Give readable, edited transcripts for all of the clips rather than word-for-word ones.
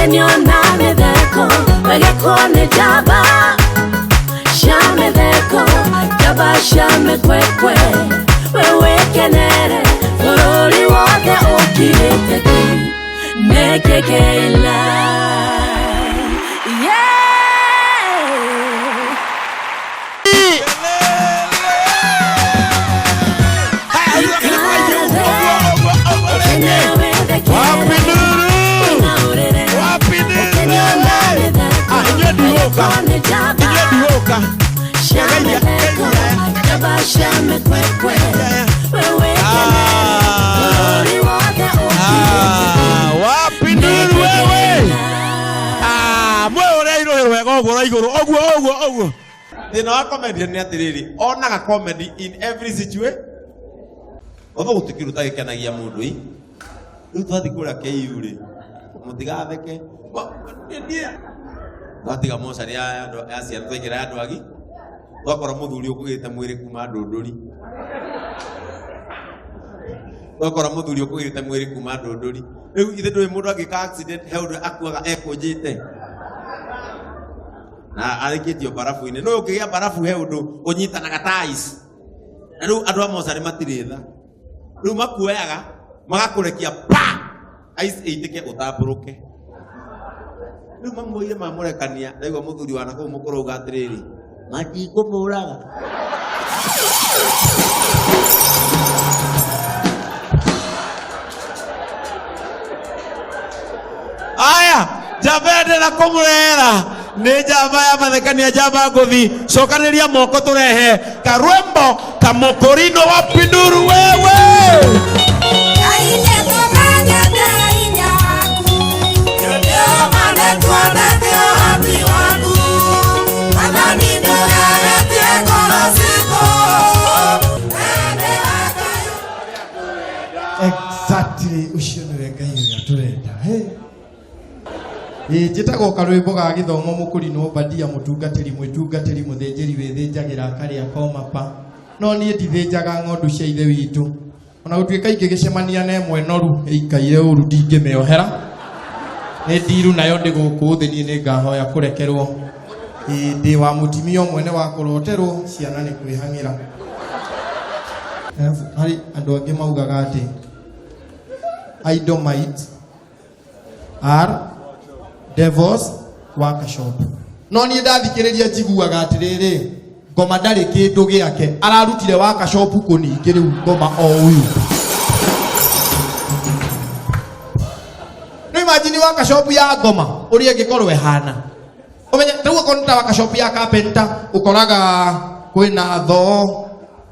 Ukeniona mitheko wegekone jaba shametheko jaba shamekwekwe wewe kenere bururi wothe ukirite ki nekekela Thina wa comedy ni atiriri onaga comedy in every situation. Otho gutikiruta gikenagia mundu i riu twathi kuria KU ri mutigatheke watiga mocari ya andu acia twekira andu agi twakora muthuri ukugite mwiri kuma ndunduri twakora muthuri ukugite mwiri kuma ndunduri riu ithe ndui mundu agika accident heundu akuaga ekunjite na arikitio barafu ine no ukigia barafu heundu unyitanaga tais na riu andu a mocari matiritha riu makuoyaga magakurekia pa ice eitike utamburuke riu mamuire mamurekania ndaigua muthuri wana kuu mukuru uga atiriri matikumuraga aya jabende na kumurera ni jaba ya mathekania jaba nguthi cokaniria moko turehe karwembo kamokorino wa Pinduru wewe exactly ucio niwe Ngai ya turenda njitagwo karwimbo ga githomo mukurino Badia mutungatiri mwitungatiri muthenjeri withinjagira karia komapa no nie ndithinjaga ng'ondu cia ithe witu ona gutuika ingigicemania na emwe noru ikaire uru ndingimeohera ni ndiru nayo ndi guku thi nie ni ngahoya kurekerwo ndi wa mutimio mwene wa kuroterwo ciana ni kwihangira hari andu angi maugaga ati Idomite are Devil's workshop. No nie ndathikiriria njiguaga atiriri ngoma ndari kindu giake ararutire workshop kuningi riu ngoma o uyu. No imagine workshop ya ngoma uria ngikorwo ehana. Umenye riu konta workshop ya carpenter ukoraga kwina tho,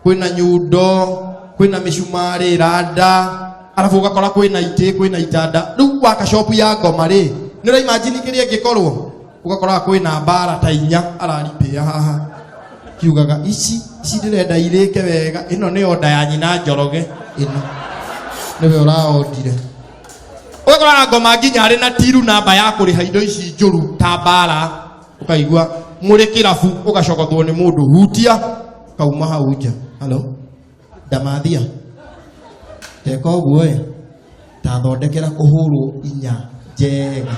kwina nyundo, kwina mishumari rada, arafu ugakora kwina ite, kwina itanda. Riu workshop ya ngoma ri nira imagine kiria ngikorwo ugakora kwina bara ta inya araripia haha kiugaga ici ndirenda irike wega ino ni oda ya nyina njoroge ino niwe uraondire ugakora ngoma nginya ari na tiru namba ya kuriha indo ici njuru ta bara ukaigua muri kirabu ugacokothwo ni mundu hutia kauma hau nja hello Damathia teko guoe ta thondekera kuhurwo inya jega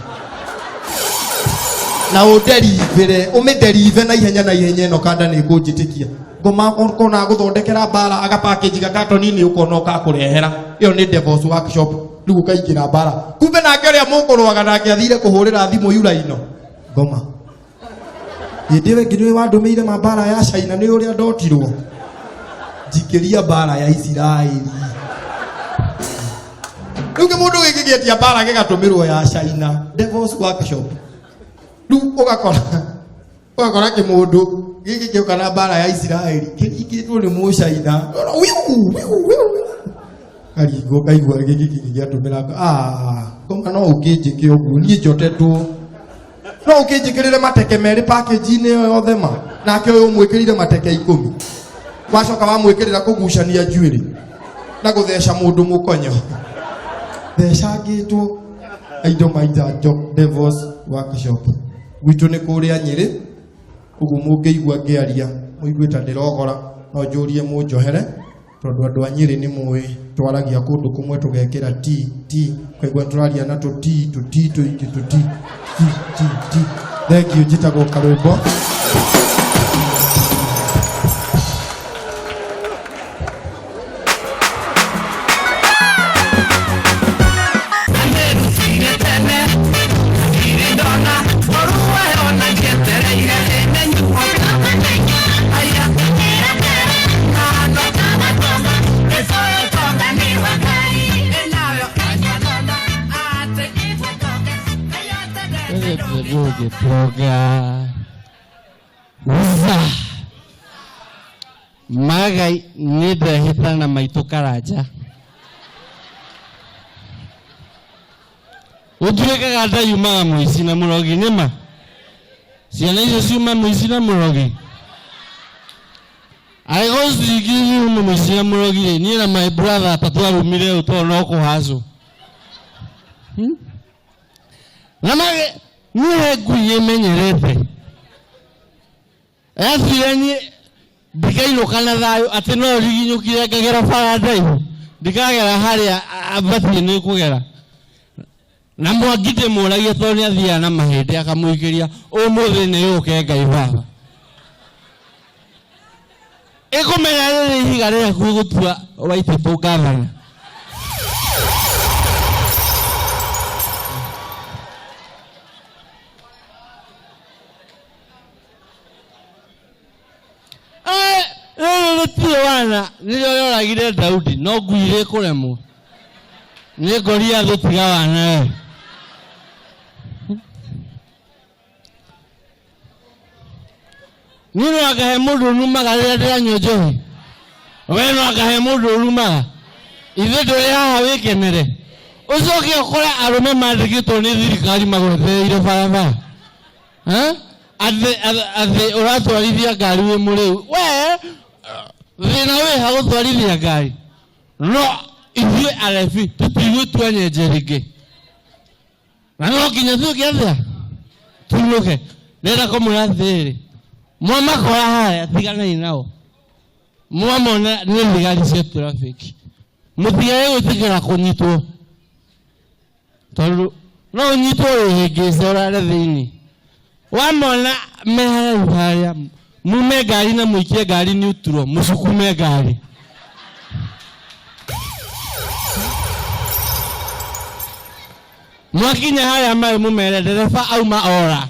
na uderivire umiderive na ihenya no kanda ni kunjitikia ngoma kona guthondekera bara aga package ga carton ni ukona ka kurehera iyo ni Devil's workshop riu kaingira bara kumbe na ngeria mukorwaga nake athire kuhurira thimu yuraino ngoma ndiwe ngiwe wandumeire mabara ya China ni uria ndotirwo jikiria bara ya Israeli Nuke mundu gigigetia bara gigatumirwo ya China Devil's workshop. Riu ugakora kimundu gigikiuka na bara ya Israeli kigitwo ni mu China. Karigo kaigwa gigigiatumira koma no ukijike ugu ni jotetwo. No ukijikirire mateke meri package ni yothe ma nake uyu mwikirire mateke 10. Wacoka wa mwikirira kugucania njuiri na gutheca mundu mukonyo. Thecagitwo Idomite Devil's workshop. Gwitu ni kuria Nyeri ugu mungeigua ngiaria muiguita ndirogora no njurie munjohere tondu andu a Nyeri ni muwi twaragia kundu kumwe tugekira ti kwaigua turaria na tuti thank you njitagwo Karwimbo. Proga magai nida hitana maitu karaja utuweka gata yuma muisi na murogi nima siana iso siuma muisi na murogi aigosi giyu muisi na murogi ni na my brother tatua rumire utono ko hazo namage nihe guye menyerete athirani dikailo kana thayo ati no riginyukire ngagera paradise dikagera haria abathi ni kugera na mwagite muragia toni athia na mahinde akamuikiria umuthi ni yuke ngai baba ikumenya riri higarira kugutua waite tu gavana wana nilio yoragire Daudi no guire kuremo ni goria thutiga wana nino akahe mundu numaga rira nyojo we no akahe mundu numaga ithe nduri haha wikenere ucoke ukore arume mandikitwo ni thirikari magwethereire barabara athe uratwarithia ngari wi muriu we thina we ha gutwarithia ngari no ithuĩ arebi tũtigũtua nyenjeringi na no nginya tũngĩathia tunuke nenda kũmwĩra atĩrĩrĩ mwamakora harĩa tiganai nao mwamona nĩ thigari cia traffic mũtigae gwĩtĩkĩra kũnyitwo tondũ no ũnyitwo wĩhĩngĩce ũrare thĩinĩ wamona me harĩa mume ngari na muikie ngari neutral musukume ngari mwakinya harĩa marĩ mumere ndereba auma ora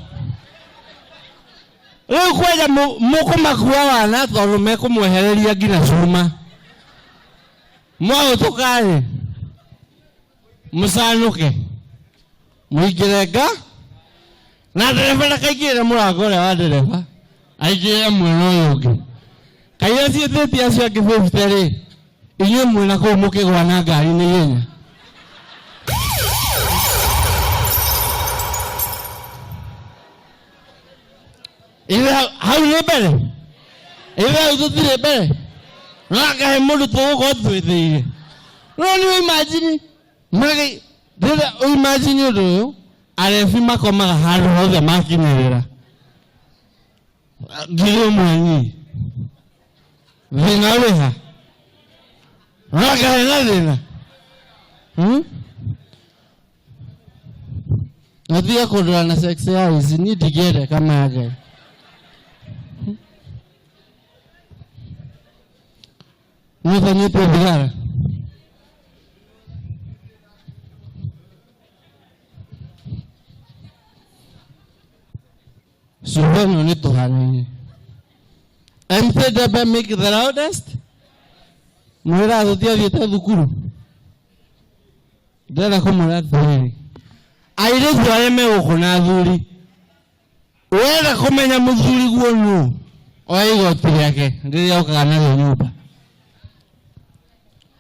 rĩu kweja mũkũmakua wana tondũ mekũmwehereria nginya cuma mwagũtũkarĩ mũcanũke mũingĩre nga na ndereba ndakaingĩrĩre mũrango ũrĩa wa ndereba aingĩrĩre mwena ũyũ ũngĩ kaira ciĩtĩtie acio angĩ 50 inyuĩ mwena kũu mũkĩgũa na ngari nĩ ihenya hau nĩ mbere hau tũtirĩ mbere no akahe mũndũ tũgũkorwo twĩthĩire no nĩ imagine magi rĩrĩa imagine ũndũ ũyũ arebi makomaga handũ hothe makinyĩrĩra ngiri ũmwe nyi thĩna wĩha no akahe na thĩna nathiga kũndũra na sex ya ici niĩ ndingĩende kama ya Ngai nĩũthanyĩtwo thigara Suheno ni tuhani. MTDB make the loudest. Mwira adutia vieta dhukuru. Dada kumura dhuri. Aire zware me ukona dhuri. Wera kumenya mudhuri guonu. Oigo tiriake. Ndiri yao kakana nyumba.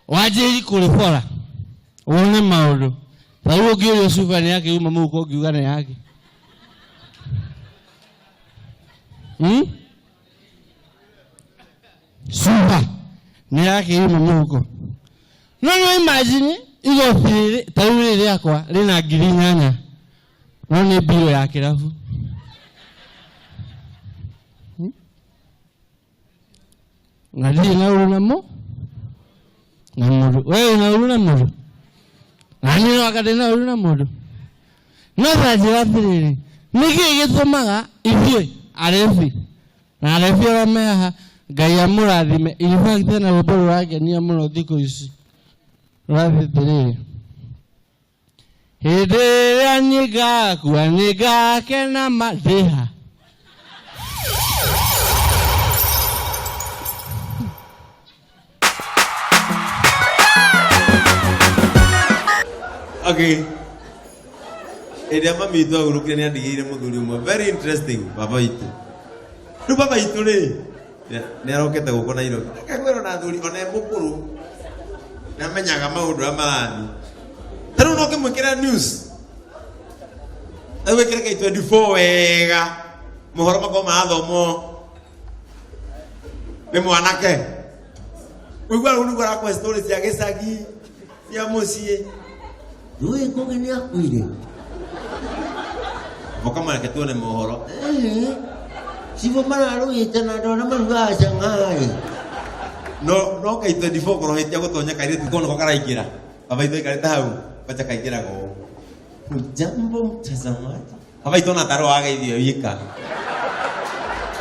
Wajiri kulifora. Uone maudu. Thawo giri sufani yake uma muko giugana yake. Sumba ni yake ima muko. No imagine igo fili tawiri yakwa rina ngiri 8. No ni biro ya kirafu. Ngali na urunamo mũndũ. Wewe una ũru na mũndũ? Na niĩ no wakati na ũru na mũndũ. No ta njĩra atĩrĩrĩ, nĩkĩĩ gĩtũmaga ithuĩ arebi na arebi arĩa me haha Ngai amũrathime. In fact tena rwĩmbo rũrangenia mũno thikũ ici rũrathiĩ atĩrĩrĩ: hĩndĩ ĩrĩa nyingakua nĩngakena ndĩha. Okay. Ede mami itu urukire ni andigire muthuri umwe very interesting baba itu. Ru baba itu ri. Ni arokete guko na iro. Kakwero na thuri ona mukuru. Na menyaga maundu amani. Taru no kimwikira news. Ewe kire ke 24 wega. Muhoro makoma athomo. Ni mwanake. Wigwa urugora kwa stories ya gicagi ya mucie. Rui konge ni akuire. Boka mara ke tuone mohoro. Sibo mara rui tena ndona maruga Shanghai. No kai 24 koro hitia gutonya kaire tikono ko karaikira. Baba itu ikareta hau. Bacha kaikira go. Jambo mtazamaji. Baba itu na taro aga idio yika.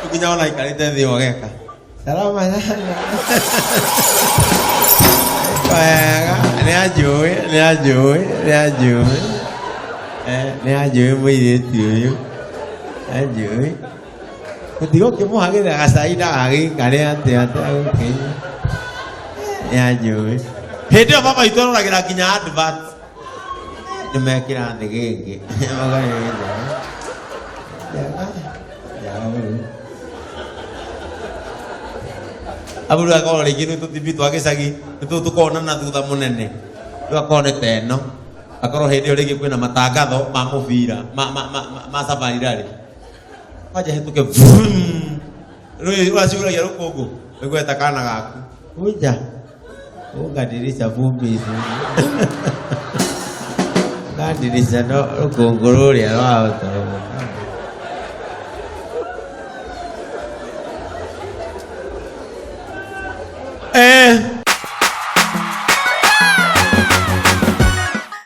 Ukinya wala ikareta dio geka. Salama sana. Ni ajui mũirĩtu ũyũ. Ajui. Gũtigo kĩmũhagĩrĩra gacaina gagĩkarĩa atĩa gũkĩnya. Ni ajui. Hĩndĩ ĩyo baba itũ aroragĩra nginya advert. Nĩmekĩra thĩ gĩkĩ. Aburu akorwo rĩngĩ nĩ tũtibi twa gĩcagi nĩ tũkona na thutha mũnene rĩu akorwo nĩ teno akorwo hĩndĩ ĩyo rĩngĩ kwĩna matangatho ma mũbira ma safari rally waje hĩtũke rĩu ũracugũragia rũkũngũ wĩgweta kana gaku uja ũngadirisha vumbi ici ngadirisha no rũkũngũ rũrĩa rwa ũtoro